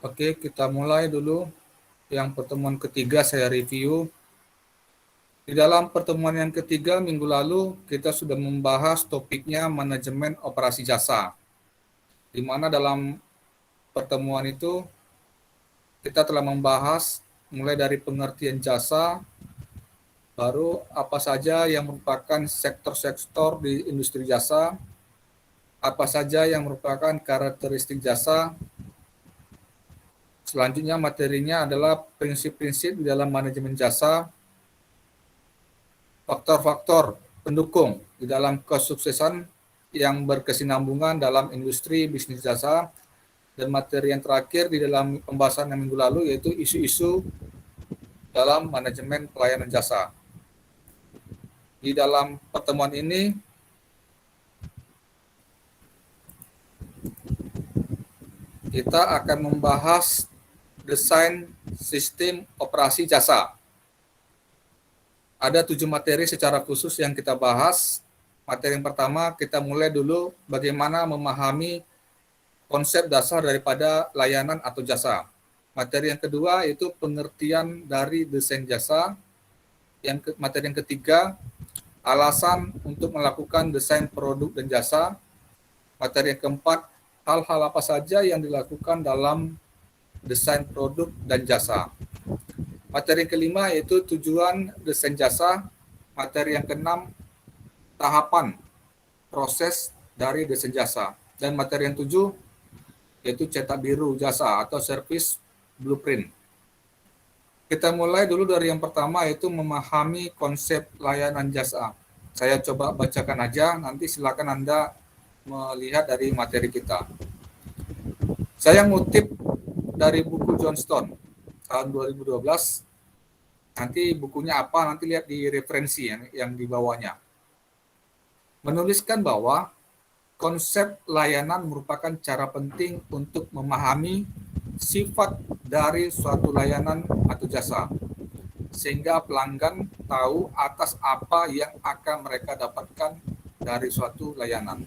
Oke, kita mulai dulu. Yang pertemuan ketiga saya review. Di dalam pertemuan yang ketiga minggu lalu, kita sudah membahas topiknya manajemen operasi jasa. Di mana dalam pertemuan itu kita telah membahas mulai dari pengertian jasa, baru apa saja yang merupakan sektor-sektor di industri jasa, apa saja yang merupakan karakteristik jasa. Selanjutnya materinya adalah prinsip-prinsip di dalam manajemen jasa, faktor-faktor pendukung di dalam kesuksesan yang berkesinambungan dalam industri bisnis jasa, dan materi yang terakhir di dalam pembahasan yang minggu lalu yaitu isu-isu dalam manajemen pelayanan jasa. Di dalam pertemuan ini kita akan membahas desain sistem operasi jasa. Ada 7 materi secara khusus yang kita bahas. Materi yang pertama kita mulai dulu bagaimana memahami konsep dasar daripada layanan atau jasa. Materi yang kedua itu pengertian dari desain jasa. Materi yang ketiga, alasan untuk melakukan desain produk dan jasa. Materi yang keempat, hal-hal apa saja yang dilakukan dalam desain produk dan jasa. Materi yang kelima yaitu tujuan desain jasa. Materi yang keenam, tahapan proses dari desain jasa. Dan materi yang tujuh yaitu cetak biru jasa atau service blueprint. Kita mulai dulu dari yang pertama yaitu memahami konsep layanan jasa. Saya coba bacakan aja, nanti silakan Anda melihat dari materi kita. Saya ngutip dari buku Johnston tahun 2012. Nanti bukunya apa, nanti lihat di referensi yang di bawahnya. Menuliskan bahwa konsep layanan merupakan cara penting untuk memahami sifat dari suatu layanan atau jasa, sehingga pelanggan tahu atas apa yang akan mereka dapatkan dari suatu layanan.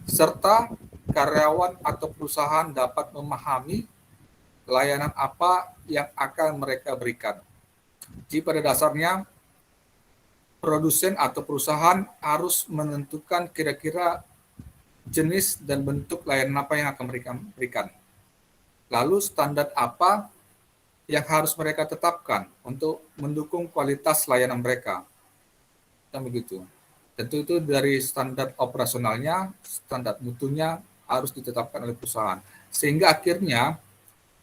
Serta karyawan atau perusahaan dapat memahami layanan apa yang akan mereka berikan. Jadi pada dasarnya produsen atau perusahaan harus menentukan kira-kira jenis dan bentuk layanan apa yang akan mereka berikan. Lalu standar apa yang harus mereka tetapkan untuk mendukung kualitas layanan mereka. Dan begitu. Tentu itu dari standar operasionalnya, standar mutunya harus ditetapkan oleh perusahaan. Sehingga akhirnya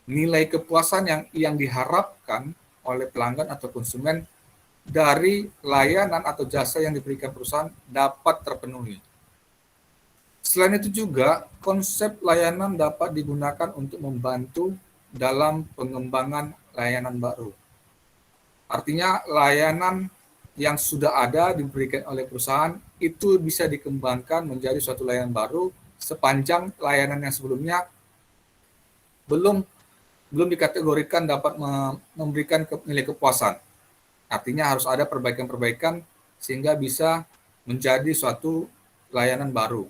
nilai kepuasan yang diharapkan oleh pelanggan atau konsumen dari layanan atau jasa yang diberikan perusahaan dapat terpenuhi. Selain itu juga, konsep layanan dapat digunakan untuk membantu dalam pengembangan layanan baru. Artinya layanan yang sudah ada diberikan oleh perusahaan itu bisa dikembangkan menjadi suatu layanan baru sepanjang layanan yang sebelumnya belum dikategorikan dapat memberikan nilai kepuasan. Artinya harus ada perbaikan-perbaikan sehingga bisa menjadi suatu layanan baru.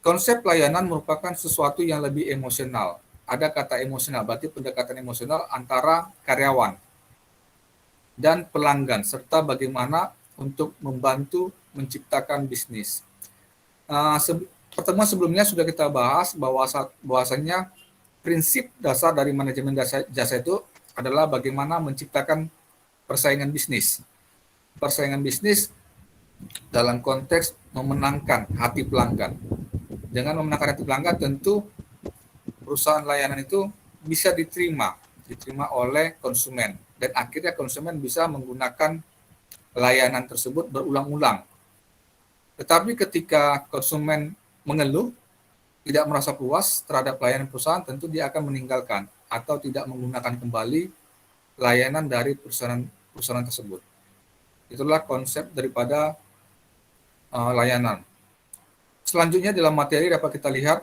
Konsep layanan merupakan sesuatu yang lebih emosional. Ada kata emosional, berarti pendekatan emosional antara karyawan dan pelanggan, serta bagaimana untuk membantu menciptakan bisnis. Pertemuan sebelumnya sudah kita bahas bahwasanya prinsip dasar dari manajemen jasa itu adalah bagaimana menciptakan persaingan bisnis. Persaingan bisnis dalam konteks memenangkan hati pelanggan. Dengan memenangkan hati pelanggan, tentu perusahaan layanan itu bisa diterima oleh konsumen, dan akhirnya konsumen bisa menggunakan layanan tersebut berulang-ulang. Tetapi ketika konsumen mengeluh, tidak merasa puas terhadap layanan perusahaan, tentu dia akan meninggalkan atau tidak menggunakan kembali layanan dari perusahaan tersebut. Itulah konsep daripada layanan. Selanjutnya dalam materi dapat kita lihat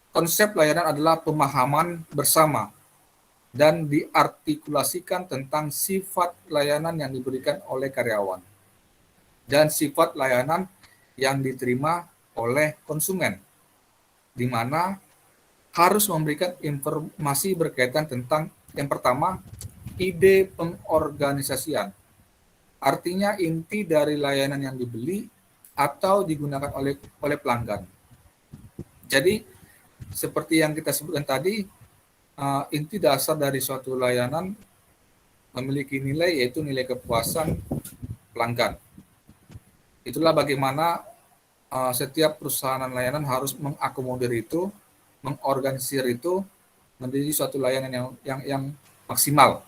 konsep layanan adalah pemahaman bersama dan diartikulasikan tentang sifat layanan yang diberikan oleh karyawan dan sifat layanan yang diterima oleh konsumen, di mana harus memberikan informasi berkaitan tentang yang pertama, ide pengorganisasian. Artinya inti dari layanan yang dibeli atau digunakan oleh pelanggan. Jadi seperti yang kita sebutkan tadi, inti dasar dari suatu layanan memiliki nilai, yaitu nilai kepuasan pelanggan. Itulah bagaimana setiap perusahaan layanan harus mengakomodir itu, mengorganisir itu menjadi suatu layanan yang maksimal.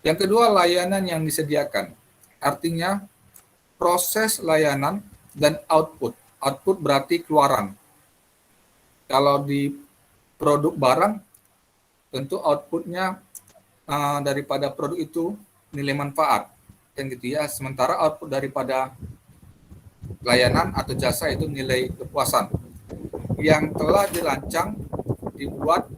Yang kedua, layanan yang disediakan. Artinya proses layanan dan output. Output berarti keluaran. Kalau di produk barang, tentu outputnya daripada produk itu nilai manfaat, kan gitu ya. Sementara output daripada layanan atau jasa itu nilai kepuasan yang telah dirancang, dibuat,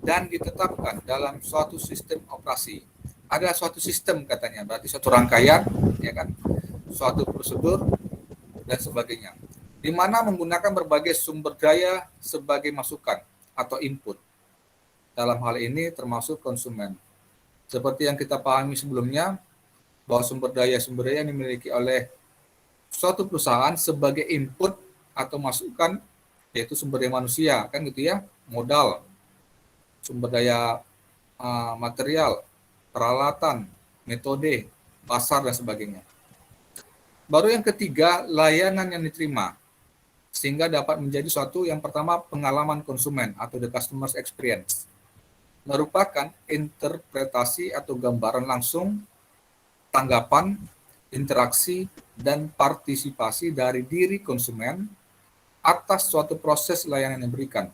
dan ditetapkan dalam suatu sistem operasi. Ada suatu sistem katanya, berarti suatu rangkaian, ya kan, suatu prosedur dan sebagainya, di mana menggunakan berbagai sumber daya sebagai masukan atau input. Dalam hal ini termasuk konsumen. Seperti yang kita pahami sebelumnya, bahwa sumber daya yang dimiliki oleh suatu perusahaan sebagai input atau masukan, yaitu sumber daya manusia, kan gitu ya, modal, sumber daya material, peralatan, metode, pasar, dan sebagainya. Baru yang ketiga, layanan yang diterima, sehingga dapat menjadi suatu yang pertama pengalaman konsumen atau the customer's experience. Merupakan interpretasi atau gambaran langsung, tanggapan, interaksi, dan partisipasi dari diri konsumen atas suatu proses layanan yang diberikan,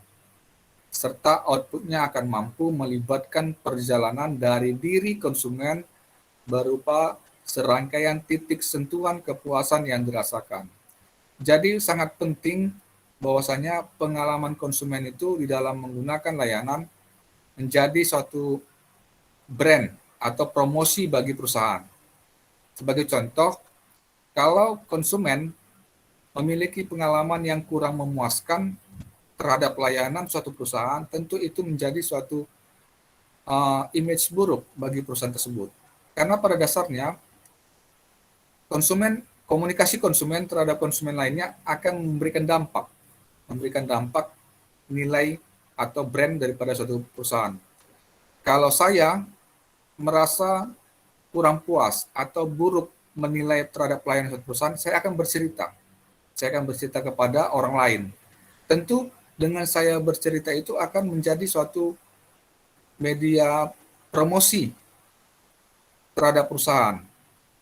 serta outputnya akan mampu melibatkan perjalanan dari diri konsumen berupa serangkaian titik sentuhan kepuasan yang dirasakan. Jadi sangat penting bahwasanya pengalaman konsumen itu di dalam menggunakan layanan menjadi suatu brand atau promosi bagi perusahaan. Sebagai contoh, kalau konsumen memiliki pengalaman yang kurang memuaskan terhadap layanan suatu perusahaan, tentu itu menjadi suatu image buruk bagi perusahaan tersebut. Karena pada dasarnya komunikasi konsumen terhadap konsumen lainnya akan memberikan dampak nilai atau brand daripada suatu perusahaan. Kalau saya merasa kurang puas atau buruk menilai terhadap pelayanan suatu perusahaan, saya akan bercerita. Saya akan bercerita kepada orang lain. Tentu dengan saya bercerita itu akan menjadi suatu media promosi terhadap perusahaan.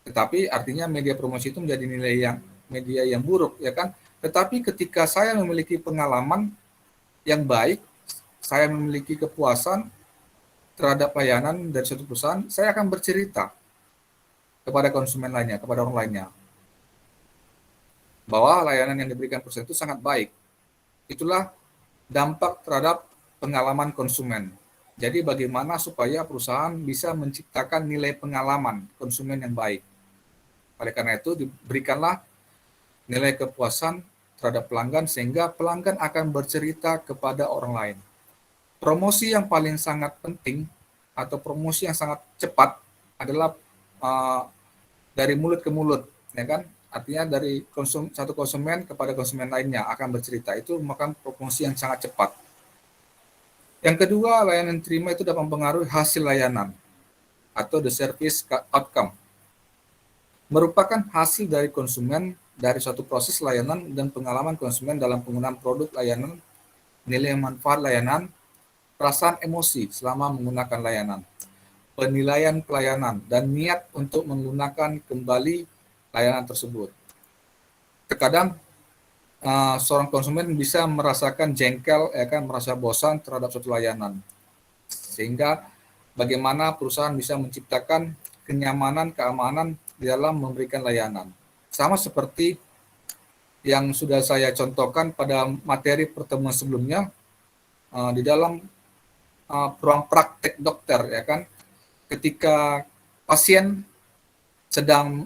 Tetapi artinya media promosi itu menjadi media yang buruk, ya kan? Tetapi ketika saya memiliki pengalaman yang baik, saya memiliki kepuasan terhadap layanan dari suatu perusahaan, saya akan bercerita kepada konsumen lainnya, kepada orang lainnya, bahwa layanan yang diberikan perusahaan itu sangat baik. Itulah dampak terhadap pengalaman konsumen. Jadi bagaimana supaya perusahaan bisa menciptakan nilai pengalaman konsumen yang baik. Oleh karena itu diberikanlah nilai kepuasan terhadap pelanggan sehingga pelanggan akan bercerita kepada orang lain. Promosi yang paling sangat penting atau promosi yang sangat cepat adalah dari mulut ke mulut, ya kan? Artinya dari satu konsumen kepada konsumen lainnya akan bercerita. Itu merupakan promosi yang sangat cepat. Yang kedua, layanan terima itu dapat mempengaruhi hasil layanan atau the service outcome. Merupakan hasil dari konsumen dari suatu proses layanan dan pengalaman konsumen dalam penggunaan produk layanan, nilai manfaat layanan, perasaan emosi selama menggunakan layanan, penilaian pelayanan, dan niat untuk menggunakan kembali layanan tersebut. Terkadang seorang konsumen bisa merasakan jengkel, ya kan, merasa bosan terhadap suatu layanan. Sehingga bagaimana perusahaan bisa menciptakan kenyamanan, keamanan di dalam memberikan layanan. Sama seperti yang sudah saya contohkan pada materi pertemuan sebelumnya, di dalam ruang praktek dokter, ya kan, ketika pasien sedang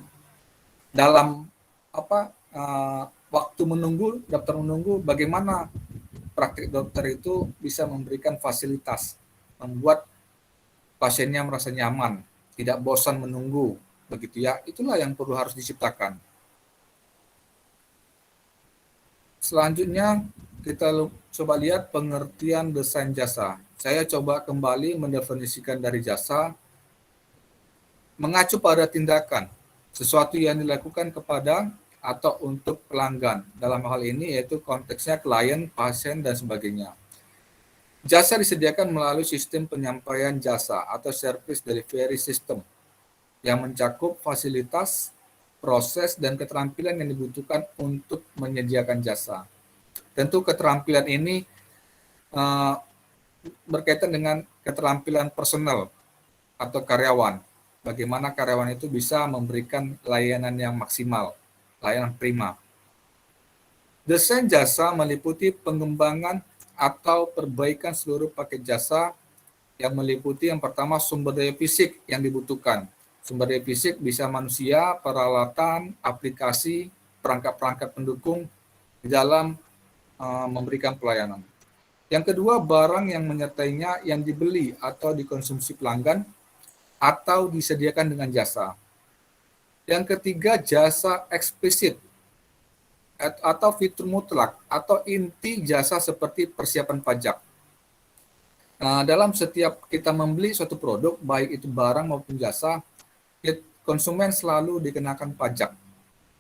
dalam waktu menunggu, daftar menunggu, bagaimana praktik dokter itu bisa memberikan fasilitas, membuat pasiennya merasa nyaman, tidak bosan menunggu, begitu ya. Itulah yang perlu harus diciptakan. Selanjutnya kita coba lihat pengertian desain jasa. Saya coba kembali mendefinisikan dari jasa mengacu pada tindakan, sesuatu yang dilakukan kepada atau untuk pelanggan. Dalam hal ini yaitu konteksnya klien, pasien, dan sebagainya. Jasa disediakan melalui sistem penyampaian jasa atau service delivery system yang mencakup fasilitas, proses, dan keterampilan yang dibutuhkan untuk menyediakan jasa. Tentu keterampilan ini berkaitan dengan keterampilan personal atau karyawan. Bagaimana karyawan itu bisa memberikan layanan yang maksimal, layanan prima. Desain jasa meliputi pengembangan atau perbaikan seluruh paket jasa yang meliputi yang pertama sumber daya fisik yang dibutuhkan. Sumber daya fisik bisa manusia, peralatan, aplikasi, perangkat-perangkat pendukung di dalam memberikan pelayanan. Yang kedua, barang yang menyertainya yang dibeli atau dikonsumsi pelanggan atau disediakan dengan jasa. Yang ketiga, jasa eksplisit atau fitur mutlak atau inti jasa seperti persiapan pajak. Nah, dalam setiap kita membeli suatu produk, baik itu barang maupun jasa, konsumen selalu dikenakan pajak.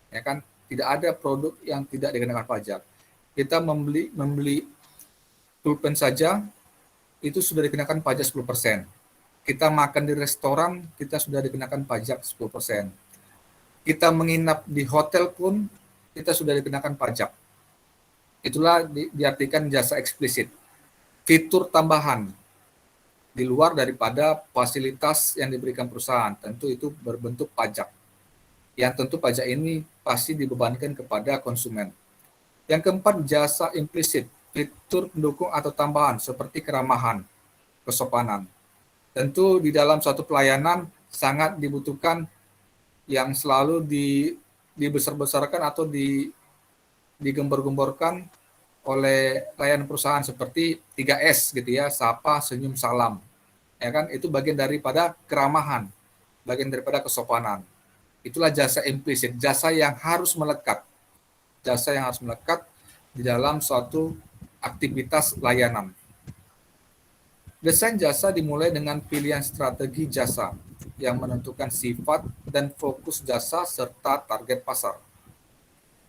Ya kan? Tidak ada produk yang tidak dikenakan pajak. Kita membeli pulpen saja itu sudah dikenakan pajak 10%. Kita makan di restoran, kita sudah dikenakan pajak 10%. Kita menginap di hotel pun, kita sudah dikenakan pajak. Itulah diartikan jasa eksplisit. Fitur tambahan di luar daripada fasilitas yang diberikan perusahaan, tentu itu berbentuk pajak. Yang tentu pajak ini pasti dibebankan kepada konsumen. Yang keempat, jasa implisit, fitur pendukung atau tambahan seperti keramahan, kesopanan. Tentu di dalam suatu pelayanan sangat dibutuhkan yang selalu dibesar-besarkan atau digembar-gemborkan oleh layanan perusahaan seperti 3S gitu ya, sapa, senyum, salam. Ya kan, itu bagian daripada keramahan, bagian daripada kesopanan. Itulah jasa implisit, jasa yang harus melekat. Jasa yang harus melekat di dalam suatu aktivitas layanan. Desain jasa dimulai dengan pilihan strategi jasa yang menentukan sifat dan fokus jasa serta target pasar.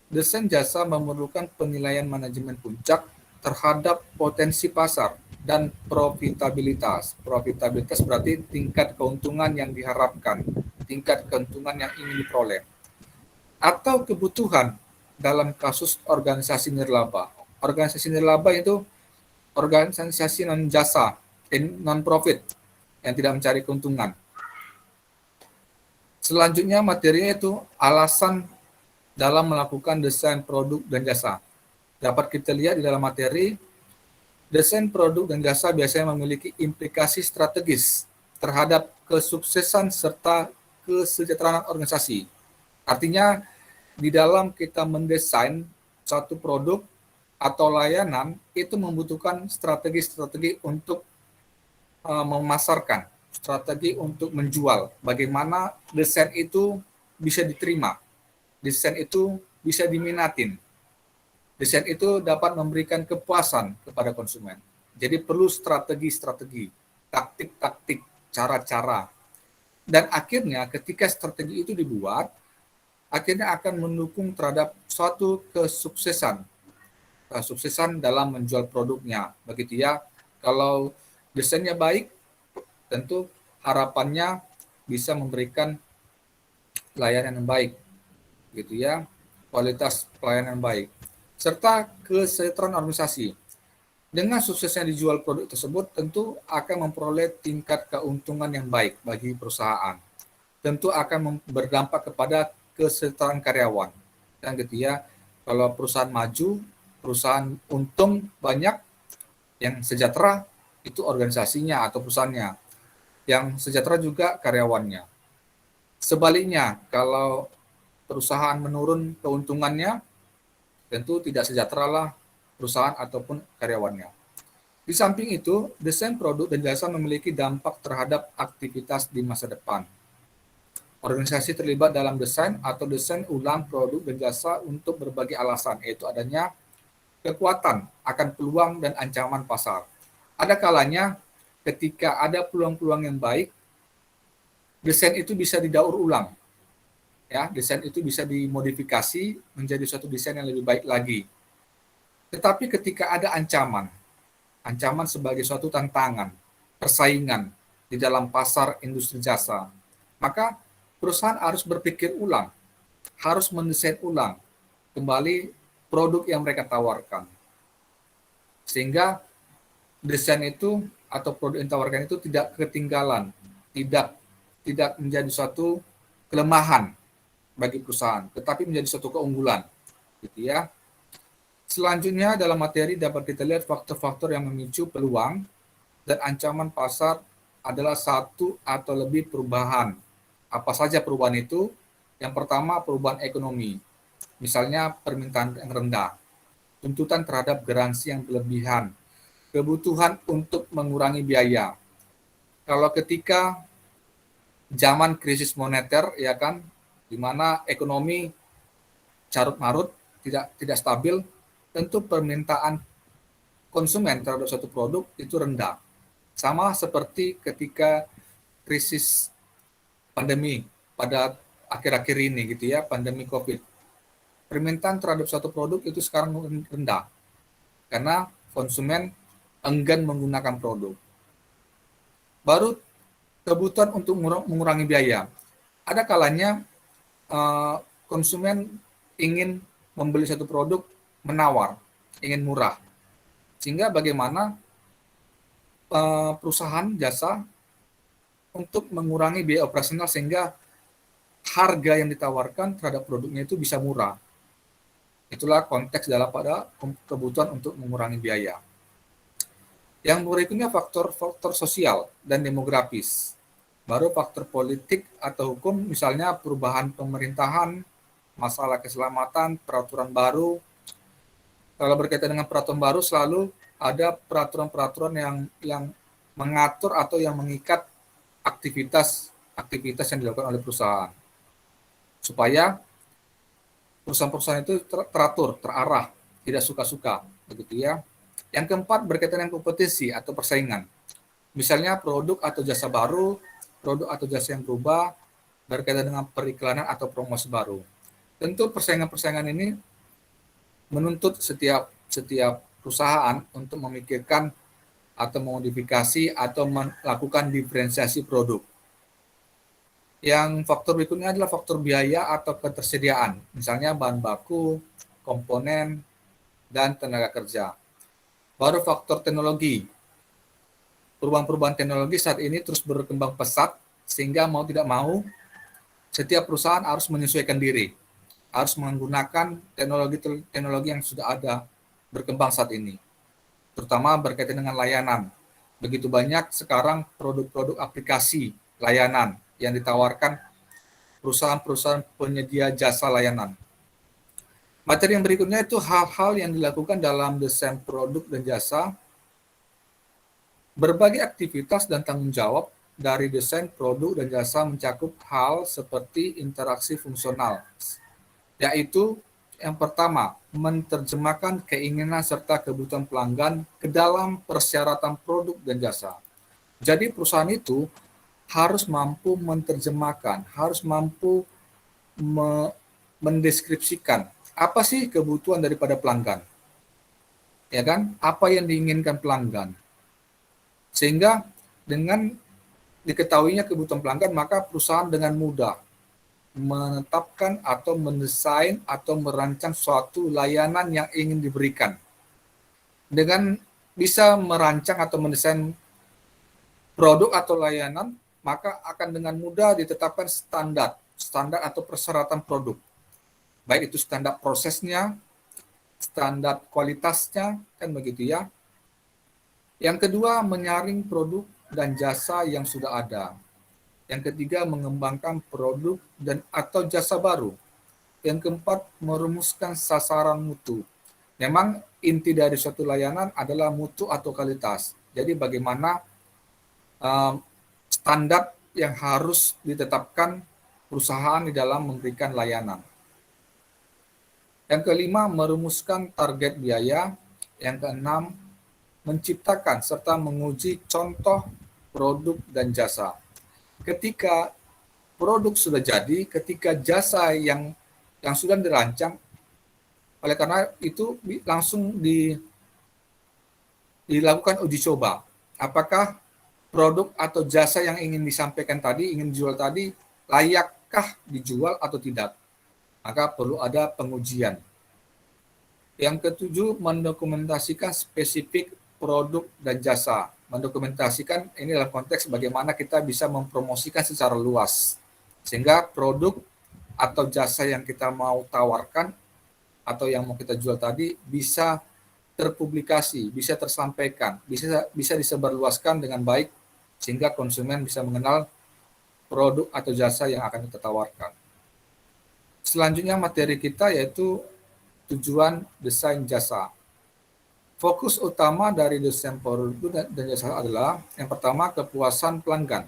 Desain jasa memerlukan penilaian manajemen puncak terhadap potensi pasar dan profitabilitas. Profitabilitas berarti tingkat keuntungan yang diharapkan, tingkat keuntungan yang ingin diperoleh. Atau kebutuhan dalam kasus organisasi nirlaba. Organisasi nirlaba itu organisasi non-jasa, non-profit, yang tidak mencari keuntungan. Selanjutnya materinya itu alasan dalam melakukan desain produk dan jasa. Dapat kita lihat di dalam materi, desain produk dan jasa biasanya memiliki implikasi strategis terhadap kesuksesan serta kesejahteraan organisasi. Artinya, di dalam kita mendesain suatu produk atau layanan, itu membutuhkan strategi-strategi untuk memasarkan, strategi untuk menjual. Bagaimana desain itu bisa diterima, desain itu bisa diminatin, desain itu dapat memberikan kepuasan kepada konsumen. Jadi perlu strategi-strategi, taktik-taktik, cara-cara. Dan akhirnya ketika strategi itu dibuat, akhirnya akan mendukung terhadap suatu kesuksesan dalam menjual produknya. Begitu ya. Kalau desainnya baik, tentu harapannya bisa memberikan layanan yang baik. Gitu ya. Kualitas pelayanan yang baik. Serta kesejahteraan organisasi. Dengan suksesnya dijual produk tersebut, tentu akan memperoleh tingkat keuntungan yang baik bagi perusahaan. Tentu akan berdampak kepada kesejahteraan karyawan. Dan gitu ya, kalau perusahaan maju, perusahaan untung banyak, yang sejahtera itu organisasinya atau perusahaannya. Yang sejahtera juga karyawannya. Sebaliknya, kalau perusahaan menurun keuntungannya, tentu tidak sejahtera lah perusahaan ataupun karyawannya. Di samping itu, desain produk dan jasa memiliki dampak terhadap aktivitas di masa depan. Organisasi terlibat dalam desain atau desain ulang produk dan jasa untuk berbagai alasan, yaitu adanya kekuatan akan peluang dan ancaman pasar. Ada kalanya ketika ada peluang-peluang yang baik, desain itu bisa didaur ulang. Ya, desain itu bisa dimodifikasi menjadi suatu desain yang lebih baik lagi. Tetapi ketika ada ancaman, ancaman sebagai suatu tantangan, persaingan di dalam pasar industri jasa, maka perusahaan harus berpikir ulang, harus mendesain ulang kembali produk yang mereka tawarkan. Sehingga desain itu atau produk yang ditawarkan itu tidak ketinggalan, tidak menjadi suatu kelemahan bagi perusahaan, tetapi menjadi suatu keunggulan, gitu ya. Selanjutnya dalam materi dapat kita lihat faktor-faktor yang memicu peluang dan ancaman pasar adalah satu atau lebih perubahan. Apa saja perubahan itu? Yang pertama, perubahan ekonomi. Misalnya permintaan yang rendah, tuntutan terhadap garansi yang berlebihan, kebutuhan untuk mengurangi biaya. Kalau ketika zaman krisis moneter, ya kan, di mana ekonomi carut-marut, tidak stabil, tentu permintaan konsumen terhadap suatu produk itu rendah. Sama seperti ketika krisis pandemi pada akhir-akhir ini gitu ya, pandemi Covid. Permintaan terhadap suatu produk itu sekarang rendah karena konsumen enggan menggunakan produk. Baru kebutuhan untuk mengurangi biaya. Ada kalanya konsumen ingin membeli satu produk menawar, ingin murah. Sehingga bagaimana perusahaan jasa untuk mengurangi biaya operasional sehingga harga yang ditawarkan terhadap produknya itu bisa murah. Itulah konteks dalam pada kebutuhan untuk mengurangi biaya. Yang berikutnya faktor-faktor sosial dan demografis. Baru faktor politik atau hukum, misalnya perubahan pemerintahan, masalah keselamatan, peraturan baru. Kalau berkaitan dengan peraturan baru, selalu ada peraturan-peraturan yang mengatur atau yang mengikat aktivitas yang dilakukan oleh perusahaan. Supaya perusahaan-perusahaan itu teratur, terarah, tidak suka-suka, begitu ya. Yang keempat berkaitan dengan kompetisi atau persaingan. Misalnya produk atau jasa baru, produk atau jasa yang berubah, berkaitan dengan periklanan atau promosi baru. Tentu persaingan-persaingan ini menuntut setiap perusahaan untuk memikirkan atau memodifikasi atau melakukan diferensiasi produk. Yang faktor berikutnya adalah faktor biaya atau ketersediaan, misalnya bahan baku, komponen, dan tenaga kerja. Baru faktor teknologi. Perubahan-perubahan teknologi saat ini terus berkembang pesat, sehingga mau tidak mau, setiap perusahaan harus menyesuaikan diri, harus menggunakan teknologi yang sudah ada berkembang saat ini, terutama berkaitan dengan layanan. Begitu banyak sekarang produk-produk aplikasi layanan yang ditawarkan perusahaan-perusahaan penyedia jasa layanan. Materi yang berikutnya itu hal-hal yang dilakukan dalam desain produk dan jasa. Berbagai aktivitas dan tanggung jawab dari desain produk dan jasa mencakup hal seperti interaksi fungsional, yaitu yang pertama, menerjemahkan keinginan serta kebutuhan pelanggan ke dalam persyaratan produk dan jasa. Jadi perusahaan itu harus mampu menerjemahkan, harus mampu mendeskripsikan apa sih kebutuhan daripada pelanggan, ya kan? Apa yang diinginkan pelanggan, sehingga dengan diketahuinya kebutuhan pelanggan, maka perusahaan dengan mudah menetapkan atau mendesain atau merancang suatu layanan yang ingin diberikan. Dengan bisa merancang atau mendesain produk atau layanan, maka akan dengan mudah ditetapkan standar atau persyaratan produk. Baik itu standar prosesnya, standar kualitasnya, kan begitu ya. Yang kedua, menyaring produk dan jasa yang sudah ada. Yang ketiga, mengembangkan produk dan atau jasa baru. Yang keempat, merumuskan sasaran mutu. Memang inti dari suatu layanan adalah mutu atau kualitas. Jadi bagaimana standar yang harus ditetapkan perusahaan di dalam memberikan layanan. Yang kelima, merumuskan target biaya. Yang keenam, menciptakan serta menguji contoh produk dan jasa. Ketika produk sudah jadi, ketika jasa yang sudah dirancang, oleh karena itu langsung dilakukan uji coba. Apakah produk atau jasa yang ingin disampaikan tadi, ingin dijual tadi, layakkah dijual atau tidak? Maka perlu ada pengujian. Yang ketujuh, mendokumentasikan spesifik produk dan jasa. Mendokumentasikan ini dalam konteks bagaimana kita bisa mempromosikan secara luas. Sehingga produk atau jasa yang kita mau tawarkan atau yang mau kita jual tadi bisa terpublikasi, bisa tersampaikan, bisa disebarluaskan dengan baik sehingga konsumen bisa mengenal produk atau jasa yang akan kita tawarkan. Selanjutnya materi kita yaitu tujuan desain jasa. Fokus utama dari desain produk dan jasa adalah yang pertama kepuasan pelanggan.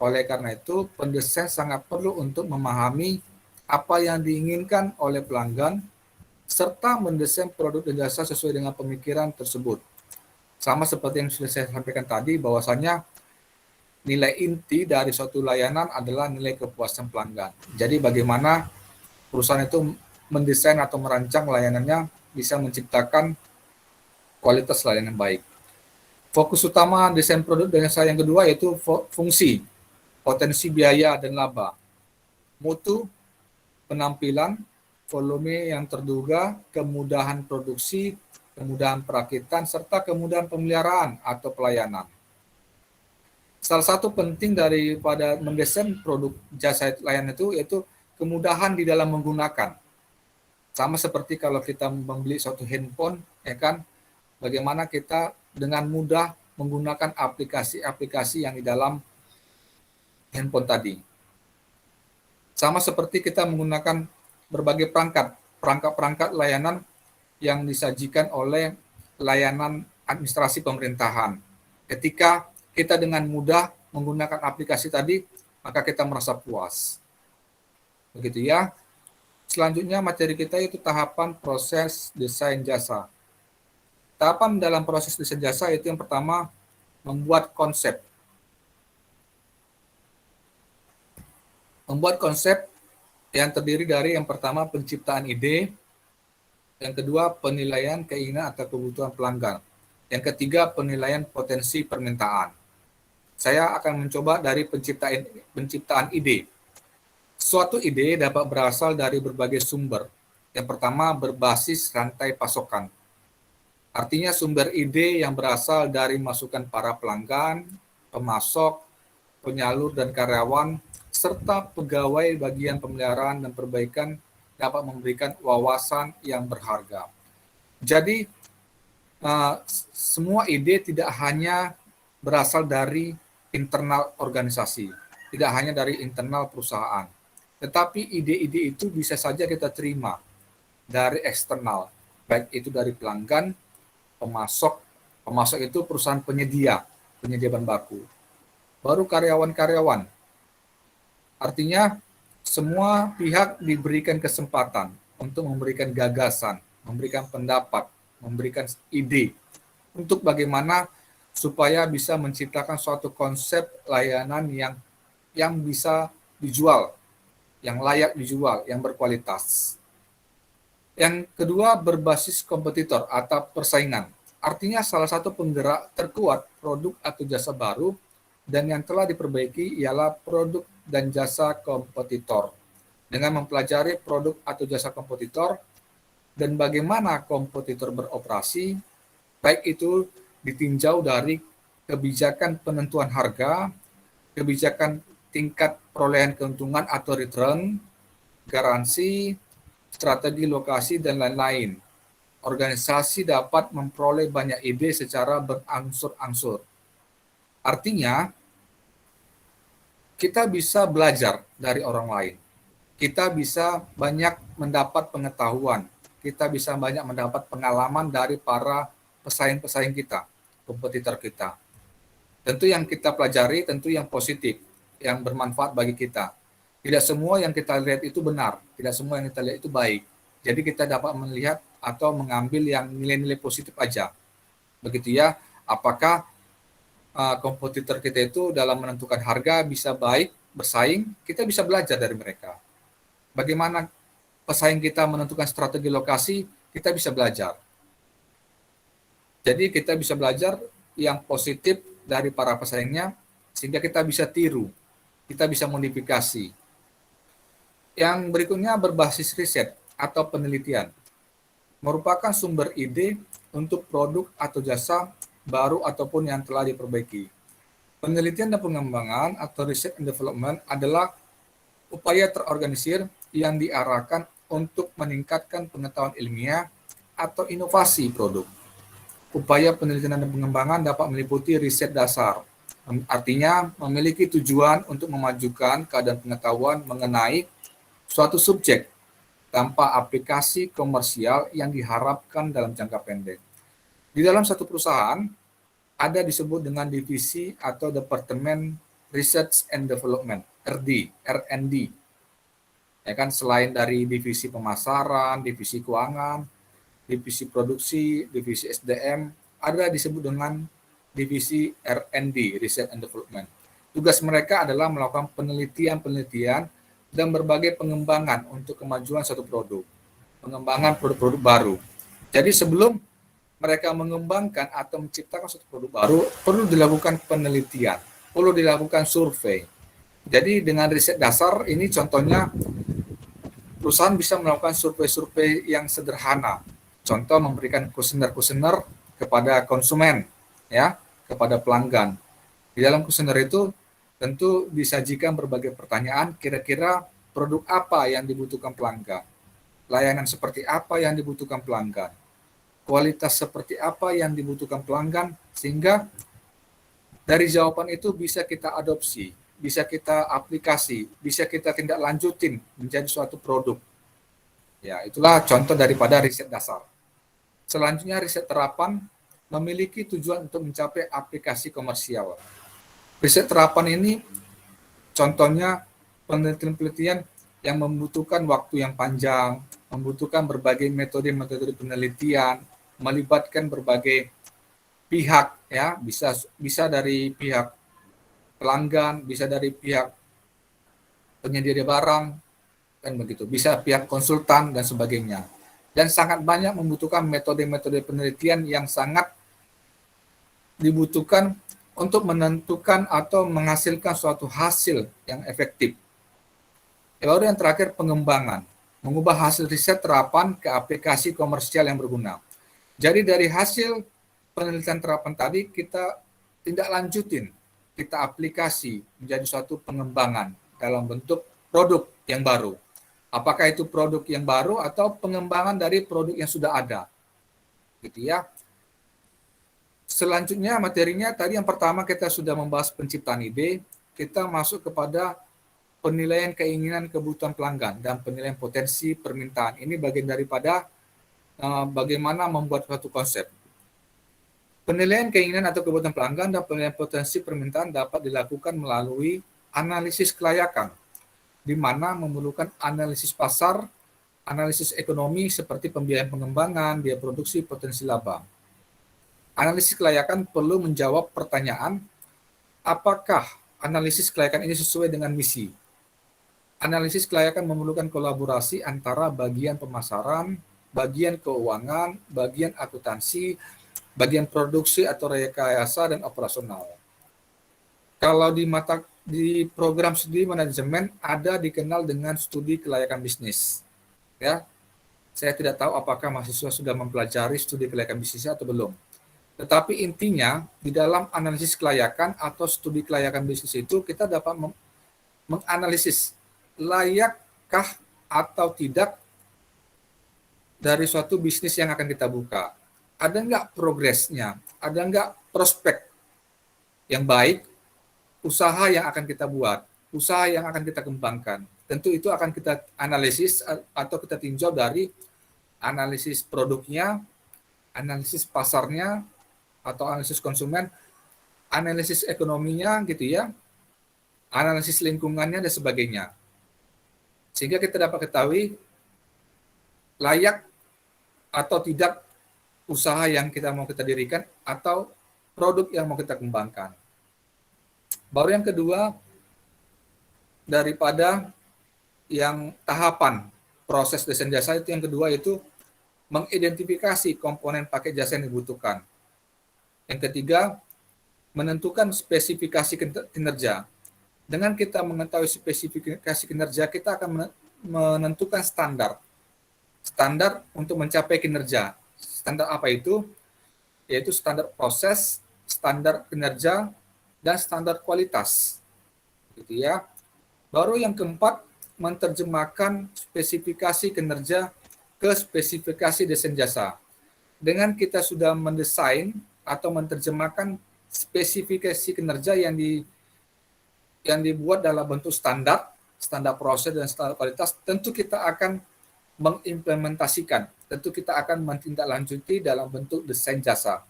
Oleh karena itu, pendesain sangat perlu untuk memahami apa yang diinginkan oleh pelanggan serta mendesain produk dan jasa sesuai dengan pemikiran tersebut. Sama seperti yang sudah saya sampaikan tadi, bahwasanya nilai inti dari suatu layanan adalah nilai kepuasan pelanggan. Jadi bagaimana perusahaan itu mendesain atau merancang layanannya bisa menciptakan kualitas layanan baik. Fokus utama desain produk dan jasa yang kedua yaitu fungsi, potensi biaya dan laba, mutu, penampilan, volume yang terduga, kemudahan produksi, kemudahan perakitan, serta kemudahan pemeliharaan atau pelayanan. Salah satu penting daripada mendesain produk jasa layanan itu yaitu kemudahan di dalam menggunakan. Sama seperti kalau kita membeli suatu handphone, ya kan, bagaimana kita dengan mudah menggunakan aplikasi-aplikasi yang di dalam handphone tadi. Sama seperti kita menggunakan berbagai perangkat layanan yang disajikan oleh layanan administrasi pemerintahan. Ketika kita dengan mudah menggunakan aplikasi tadi, maka kita merasa puas. Begitu ya. Selanjutnya materi kita itu tahapan proses desain jasa. Tahapan dalam proses desain jasa itu yang pertama membuat konsep. Membuat konsep yang terdiri dari yang pertama penciptaan ide, yang kedua penilaian keinginan atau kebutuhan pelanggan, yang ketiga penilaian potensi permintaan. Saya akan mencoba dari penciptaan ide. Suatu ide dapat berasal dari berbagai sumber. Yang pertama berbasis rantai pasokan. Artinya sumber ide yang berasal dari masukan para pelanggan, pemasok, penyalur dan karyawan, serta pegawai bagian pemeliharaan dan perbaikan dapat memberikan wawasan yang berharga. Jadi semua ide tidak hanya berasal dari internal organisasi, tidak hanya dari internal perusahaan. Tetapi ide-ide itu bisa saja kita terima dari eksternal, baik itu dari pelanggan, pemasok itu perusahaan penyedia bahan baku, baru karyawan-karyawan. Artinya semua pihak diberikan kesempatan untuk memberikan gagasan, memberikan pendapat, memberikan ide untuk bagaimana supaya bisa menciptakan suatu konsep layanan yang bisa dijual, yang layak dijual, yang berkualitas. Yang kedua, berbasis kompetitor atau persaingan. Artinya salah satu penggerak terkuat produk atau jasa baru dan yang telah diperbaiki ialah produk dan jasa kompetitor. Dengan mempelajari produk atau jasa kompetitor dan bagaimana kompetitor beroperasi, baik itu ditinjau dari kebijakan penentuan harga, kebijakan tingkat perolehan keuntungan atau return, garansi, strategi lokasi, dan lain-lain. Organisasi dapat memperoleh banyak ide secara berangsur-angsur. Artinya, kita bisa belajar dari orang lain. Kita bisa banyak mendapat pengetahuan. kita bisa banyak mendapat pengalaman dari para pesaing-pesaing kita, kompetitor kita. Tentu yang kita pelajari, tentu yang positif, yang bermanfaat bagi kita. Tidak semua yang kita lihat itu benar, tidak semua yang kita lihat itu baik. Jadi kita dapat melihat atau mengambil yang nilai-nilai positif aja. Begitu ya, apakah kompetitor kita itu dalam menentukan harga bisa baik, bersaing, kita bisa belajar dari mereka. Bagaimana pesaing kita menentukan strategi lokasi, kita bisa belajar. Jadi kita bisa belajar yang positif dari para pesaingnya, sehingga kita bisa tiru, kita bisa modifikasi. Yang berikutnya berbasis riset atau penelitian, merupakan sumber ide untuk produk atau jasa baru ataupun yang telah diperbaiki. Penelitian dan pengembangan atau research and development adalah upaya terorganisir yang diarahkan untuk meningkatkan pengetahuan ilmiah atau inovasi produk. Upaya penelitian dan pengembangan dapat meliputi riset dasar, artinya memiliki tujuan untuk memajukan keadaan pengetahuan mengenai suatu subjek tanpa aplikasi komersial yang diharapkan dalam jangka pendek. Di dalam satu perusahaan, ada disebut dengan divisi atau Departemen Research and Development, R&D. Ya kan, selain dari divisi pemasaran, divisi keuangan, divisi produksi, divisi SDM, ada disebut dengan divisi R&D, Research and Development. Tugas mereka adalah melakukan penelitian dan berbagai pengembangan untuk kemajuan suatu produk, pengembangan produk-produk baru. Jadi sebelum mereka mengembangkan atau menciptakan suatu produk baru, perlu dilakukan penelitian, perlu dilakukan survei. Jadi dengan riset dasar ini contohnya perusahaan bisa melakukan survei-survei yang sederhana. Contoh memberikan kuesioner-kuesioner kepada konsumen, ya, kepada pelanggan. Di dalam kuesioner itu tentu disajikan berbagai pertanyaan, kira-kira produk apa yang dibutuhkan pelanggan, layanan seperti apa yang dibutuhkan pelanggan, kualitas seperti apa yang dibutuhkan pelanggan, sehingga dari jawaban itu bisa kita adopsi, bisa kita aplikasi, bisa kita tindak lanjutin menjadi suatu produk. Ya, itulah contoh daripada riset dasar. Selanjutnya riset terapan memiliki tujuan untuk mencapai aplikasi komersial. Riset terapan ini contohnya penelitian-penelitian yang membutuhkan waktu yang panjang, membutuhkan berbagai metode-metode penelitian, melibatkan berbagai pihak, ya, bisa dari pihak pelanggan, bisa dari pihak penyedia barang, kan begitu, bisa pihak konsultan dan sebagainya. Dan sangat banyak membutuhkan metode-metode penelitian yang sangat dibutuhkan untuk menentukan atau menghasilkan suatu hasil yang efektif. Lalu yang terakhir pengembangan, mengubah hasil riset terapan ke aplikasi komersial yang berguna. Jadi dari hasil penelitian terapan tadi kita tindak lanjutin, kita aplikasi menjadi suatu pengembangan dalam bentuk produk yang baru. Apakah itu produk yang baru atau pengembangan dari produk yang sudah ada. Gitu ya. Selanjutnya materinya tadi yang pertama kita sudah membahas penciptaan ide, kita masuk kepada penilaian keinginan kebutuhan pelanggan dan penilaian potensi permintaan. Ini bagian daripada bagaimana membuat suatu konsep. Penilaian keinginan atau kebutuhan pelanggan dan penilaian potensi permintaan dapat dilakukan melalui analisis kelayakan, di mana memerlukan analisis pasar, analisis ekonomi seperti pembiayaan pengembangan, biaya produksi, potensi laba. Analisis kelayakan perlu menjawab pertanyaan, apakah analisis kelayakan ini sesuai dengan misi? Analisis kelayakan memerlukan kolaborasi antara bagian pemasaran, bagian keuangan, bagian akuntansi, bagian produksi atau rekayasa dan operasional. Kalau di program studi manajemen ada dikenal dengan studi kelayakan bisnis. Ya, saya tidak tahu apakah mahasiswa sudah mempelajari studi kelayakan bisnisnya atau belum. Tetapi intinya di dalam analisis kelayakan atau studi kelayakan bisnis itu kita dapat menganalisis layakkah atau tidak dari suatu bisnis yang akan kita buka. Ada nggak progresnya, ada nggak prospek yang baik, usaha yang akan kita buat, usaha yang akan kita kembangkan. Tentu itu akan kita analisis atau kita tinjau dari analisis produknya, analisis pasarnya atau analisis konsumen, analisis ekonominya gitu ya, analisis lingkungannya dan sebagainya. Sehingga kita dapat ketahui layak atau tidak usaha yang kita mau kita dirikan atau produk yang mau kita kembangkan. Baru yang kedua, daripada yang tahapan proses desain jasa itu yang kedua itu mengidentifikasi komponen paket jasa yang dibutuhkan. Yang ketiga, menentukan spesifikasi kinerja. Dengan kita mengetahui spesifikasi kinerja, kita akan menentukan standar. Standar untuk mencapai kinerja. Standar apa itu? Yaitu standar proses, standar kinerja, dan standar kualitas. Gitu ya. Baru yang keempat, menerjemahkan spesifikasi kinerja ke spesifikasi desain jasa. Dengan kita sudah mendesain atau menerjemahkan spesifikasi kinerja yang dibuat dalam bentuk standar proses dan standar kualitas, tentu kita akan mengimplementasikan, tentu kita akan menindaklanjuti dalam bentuk desain jasa.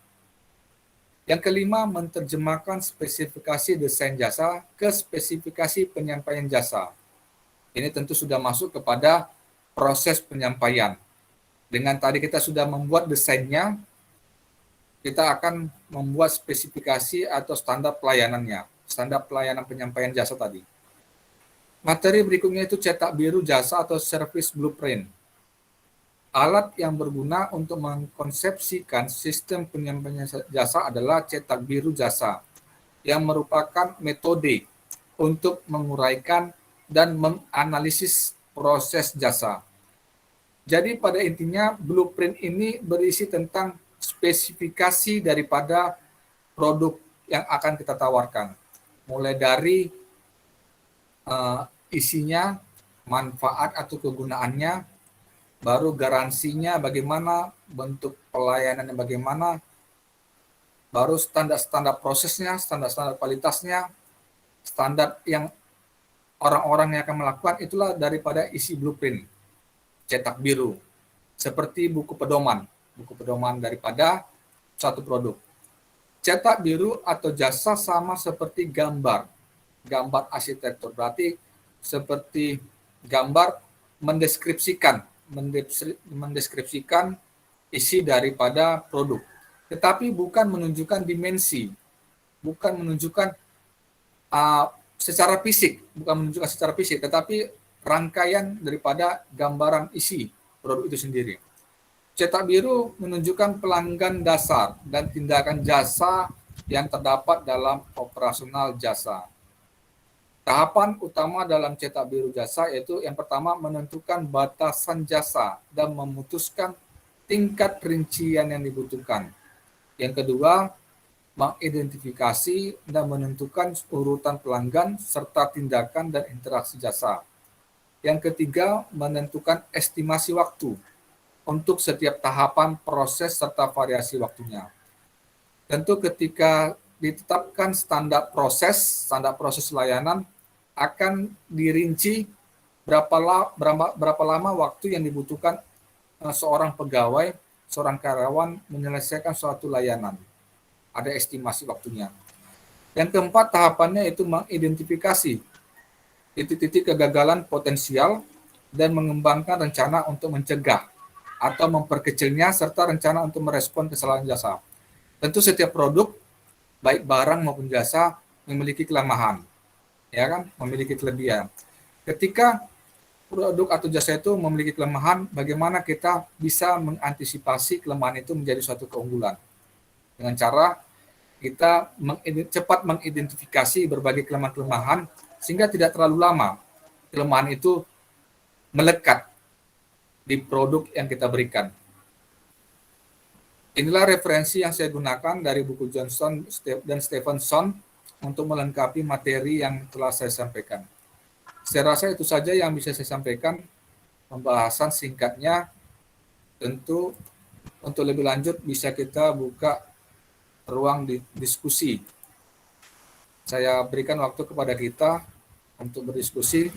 Yang kelima, menerjemahkan spesifikasi desain jasa ke spesifikasi penyampaian jasa. Ini tentu sudah masuk kepada proses penyampaian. Dengan tadi kita sudah membuat desainnya, kita akan membuat spesifikasi atau standar pelayanannya, standar pelayanan penyampaian jasa tadi. Materi berikutnya itu cetak biru jasa atau service blueprint. Alat yang berguna untuk mengkonsepsikan sistem penyampaian jasa adalah cetak biru jasa, yang merupakan metode untuk menguraikan dan menganalisis proses jasa. Jadi pada intinya blueprint ini berisi tentang spesifikasi daripada produk yang akan kita tawarkan. Mulai dari isinya, manfaat atau kegunaannya, baru garansinya bagaimana, bentuk pelayanannya bagaimana, baru standar-standar prosesnya, standar-standar kualitasnya, standar yang orang-orang yang akan melakukan, itulah daripada isi blueprint cetak biru, seperti buku pedoman daripada suatu produk. Cetak biru atau jasa sama seperti gambar arsitektur, berarti seperti gambar mendeskripsikan isi daripada produk, tetapi bukan menunjukkan dimensi, bukan menunjukkan secara fisik, tetapi rangkaian daripada gambaran isi produk itu sendiri. Cetak biru menunjukkan pelanggan dasar dan tindakan jasa yang terdapat dalam operasional jasa. Tahapan utama dalam cetak biru jasa yaitu yang pertama menentukan batasan jasa dan memutuskan tingkat rincian yang dibutuhkan. Yang kedua, mengidentifikasi dan menentukan urutan pelanggan serta tindakan dan interaksi jasa. Yang ketiga, menentukan estimasi waktu untuk setiap tahapan proses serta variasi waktunya. Tentu ketika ditetapkan standar proses layanan akan dirinci berapa lama waktu yang dibutuhkan seorang pegawai, seorang karyawan menyelesaikan suatu layanan. Ada estimasi waktunya. Yang keempat tahapannya itu mengidentifikasi titik-titik kegagalan potensial dan mengembangkan rencana untuk mencegah atau memperkecilnya serta rencana untuk merespon kesalahan jasa. Tentu setiap produk baik barang maupun jasa memiliki kelemahan, ya kan, memiliki kelebihan. Ketika produk atau jasa itu memiliki kelemahan, bagaimana kita bisa mengantisipasi kelemahan itu menjadi suatu keunggulan? Dengan cara kita cepat mengidentifikasi berbagai kelemahan-kelemahan sehingga tidak terlalu lama kelemahan itu melekat di produk yang kita berikan. Inilah referensi yang saya gunakan dari buku Johnson dan Stephenson untuk melengkapi materi yang telah saya sampaikan. Saya rasa itu saja yang bisa saya sampaikan. Pembahasan singkatnya, tentu untuk lebih lanjut bisa kita buka ruang diskusi. Saya berikan waktu kepada kita untuk berdiskusi.